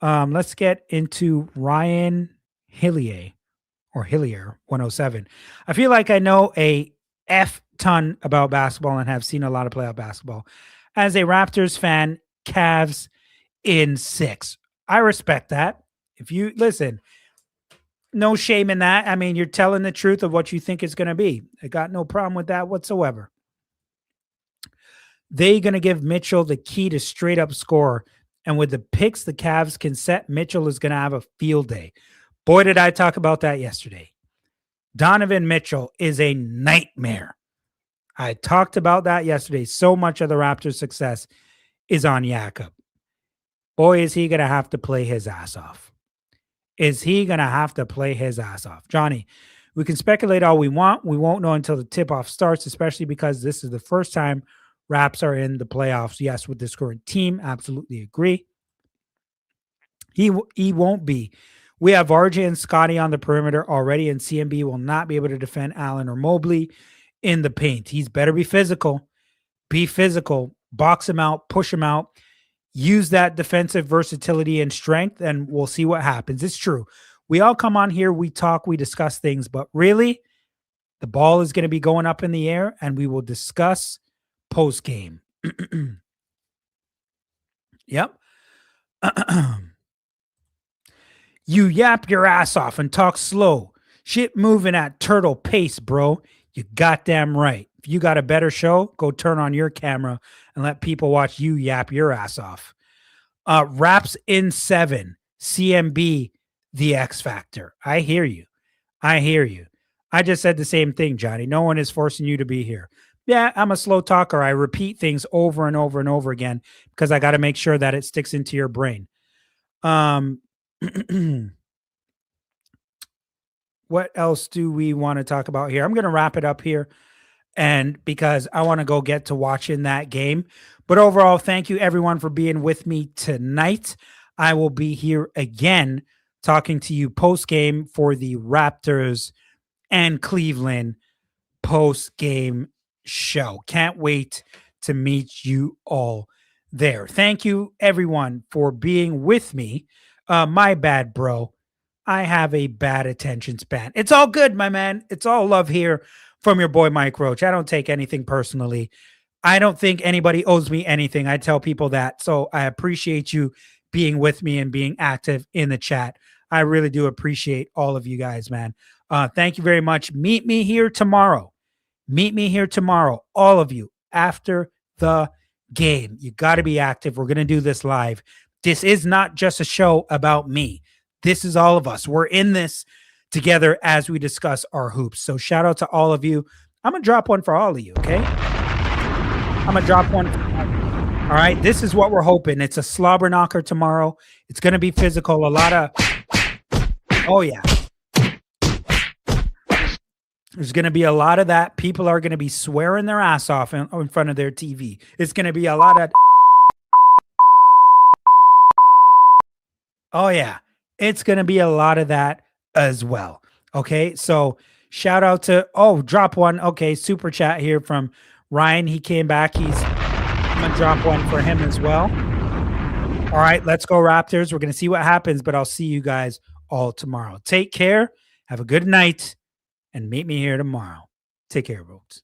Let's get into Ryan Hillier 107. I feel like I know a F ton about basketball and have seen a lot of playoff basketball. As a Raptors fan, Cavs in 6. I respect that. If you listen, no shame in that. I mean, you're telling the truth of what you think it's going to be. I got no problem with that whatsoever. They're going to give Mitchell the key to straight up score. And with the picks the Cavs can set, Mitchell is going to have a field day. Boy, did I talk about that yesterday. Donovan Mitchell is a nightmare. I talked about that yesterday. So much of the Raptors' success is on Jacob. Boy, is he going to have to play his ass off. Is he going to have to play his ass off? Johnny, we can speculate all we want. We won't know until the tip-off starts, especially because this is the first time Raps are in the playoffs. Yes, with this current team, absolutely agree. He won't be. We have RJ and Scotty on the perimeter already, and CMB will not be able to defend Allen or Mobley in the paint. He's better be physical. Be physical. Box him out. Push him out. Use that defensive versatility and strength, and we'll see what happens. It's true. We all come on here, we talk, we discuss things, but really, the ball is going to be going up in the air, and we will discuss post-game. Yep. You yap your ass off and talk slow. Shit moving at turtle pace, bro. You goddamn right. If you got a better show, go turn on your camera and let people watch you yap your ass off. Raps in 7. CMB, the X Factor. I hear you. I hear you. I just said the same thing, Johnny. No one is forcing you to be here. Yeah, I'm a slow talker. I repeat things over and over and over again because I got to make sure that it sticks into your brain. What else do we want to talk about here? I'm going to wrap it up here, and because I want to go get to watching that game. But overall, thank you everyone for being with me tonight. I will be here again talking to you post-game for the Raptors and Cleveland post-game show. Can't wait to meet you all there. Thank you everyone for being with me. My bad, bro. I have a bad attention span. It's all good, my man. It's all love here from your boy, Mike Roach. I don't take anything personally. I don't think anybody owes me anything. I tell people that. So I appreciate you being with me and being active in the chat. I really do appreciate all of you guys, man. Thank you very much. Meet me here tomorrow. Meet me here tomorrow, all of you, after the game. You got to be active. We're going to do this live. This is not just a show about me. This is all of us. We're in this together as we discuss our hoops. So shout out to all of you. I'm going to drop one for all of you, okay? I'm going to drop one. All right, this is what we're hoping. It's a slobber knocker tomorrow. It's going to be physical. A lot of, oh yeah. There's going to be a lot of that. People are going to be swearing their ass off in front of their TV. It's going to be a lot of, oh yeah. It's going to be a lot of that as well. Okay, so shout out to, drop one. Okay, super chat here from Ryan. He came back. I'm going to drop one for him as well. All right, let's go Raptors. We're going to see what happens, but I'll see you guys all tomorrow. Take care. Have a good night, and meet me here tomorrow. Take care, folks.